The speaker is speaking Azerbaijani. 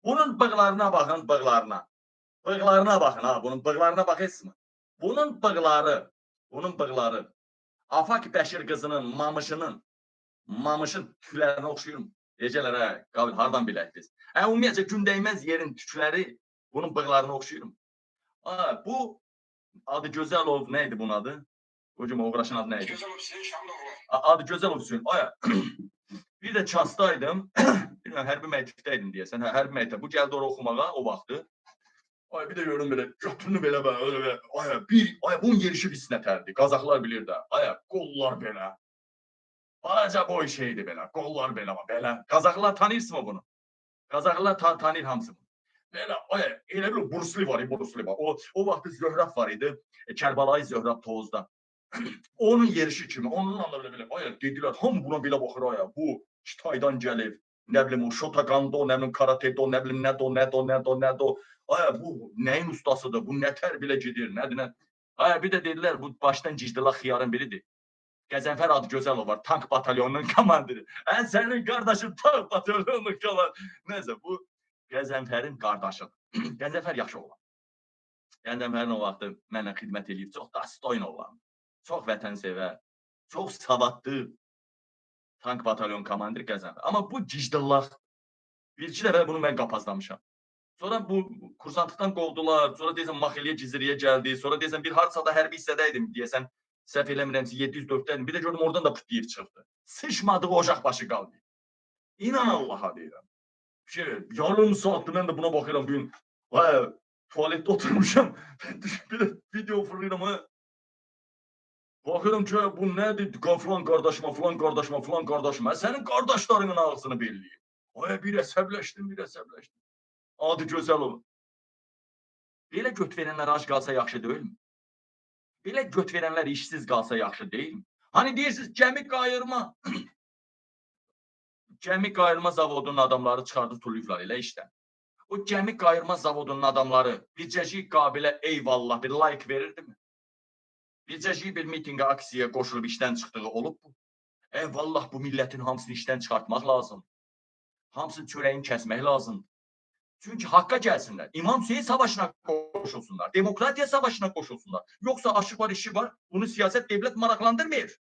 Bunun bığlarına baxın, bığlarına. Bığlarına baxın ha, bunun bığlarına baxırsınız. Bunun bığları Afak Bəşir qızının, mamışın tüklərinə oxşuyurum. Deyəcəklər, hə, qabil, hardan bilək biz? Ümumiyyətcə, gündəyməz yerin tükləri bunun bığlarına oxşuyurum. Bu adı Gözəlov, nə idi bunun adı? O gün uğraşan adı nə idi? Gözəlov Hüseyin Şamlıoğlu. Adı Gözəlov Hüseyin. Bir də çastaydım. Bilmirəm, hərbi məktəbdəydim deyəsən. Hərbi məktəb. Bu gəldi ora oxumağa o vaxtı. Bir də görürüm belə, götünü belə, bunun yerişi pis nətərdir. Qazaxlar bilir də. Qollar belə. Balaca boy şeydir belə. Qollar belə. Qazaxlar tanıyırsınız bunu. Qazaxlar tanıyır hamısını. Belə, elə bir Bruce Lee var. O vaxtı Zöhrab var idi. Kərbəlayı Zöhrab Tovuzda. Onun yerişi kimi, onunla da belə, dedilər, hamı buna belə baxır, bu Kitaydan gəlib, nə bilim, o Şotagando, nə bilim, Karatedo, nə bilim, nədo. Bu nəyin ustasıdır, bu nə tərbilə gedir, nədir. Bir də dedilər, bu başdan gicdila xiyarın biridir. Qəzənfər adı Gözəlov var, tank batalyonunun komandiri. Sənin qardaşın tank batalyonunun komandiri. Neyse, bu Qəzənfərin qardaşıdır. Qəzənfər yaxşı oğlan. Qəzənfərin o vaxtı mənlə xidmət edib, çox dastoyun oğlan. Çox vətənsevər, çox savadlı tank batalyon komandiri Qəzənfər. Amma bu gicdillaq, bir-iki dəfə bunu mən qapazlamışam. Sonra bu kursantlıqdan qovdular, sonra deyəsən Maxiliyə Giziriyə gəldi, sonra deyəsən bir harsada hərbi hissədəydim, deyəsən səhv eləmirəmsə 704-dəydim, bir də gördüm oradan da pütləyib çıxdı. Sıçmadığı ocaq başı qaldı. İnan Allaha deyirəm. Yarım saatdır mən də buna baxıram bu gün. Tualetdə oturmuşam, bir də video fırlayıram. Baxıram ki, bu nədir? Falan qardaşıma. Sənin qardaşlarının ağzını belləyib. Bir əsəbləşdim. Adı Gözəlov. Belə göt verənlər ac qalsa yaxşı deyilmi? Belə göt verənlər işsiz qalsa yaxşı deyilmi? Hani deyirsiniz, gəmi qayırma zavodunun adamları çıxardı tuluyublar elə işdən. O gəmi qayırma zavodunun adamları bircəcik qabilə eyvallah bir like verirdimi? Bircəcik bir mitinqə, aksiyaya qoşulub işdən çıxdığı olub bu. Vallah bu millətin hamısını işdən çıxartmaq lazım. Hamısının çörəyini kəsmək lazımdır. Çünki haqqa gəlsinlər. İmam Hüseyin savaşına qoşulsunlar. Demokratiya savaşına qoşulsunlar. Yoxsa aşı var, işi var. Bunu siyasət devlət maraqlandırmır.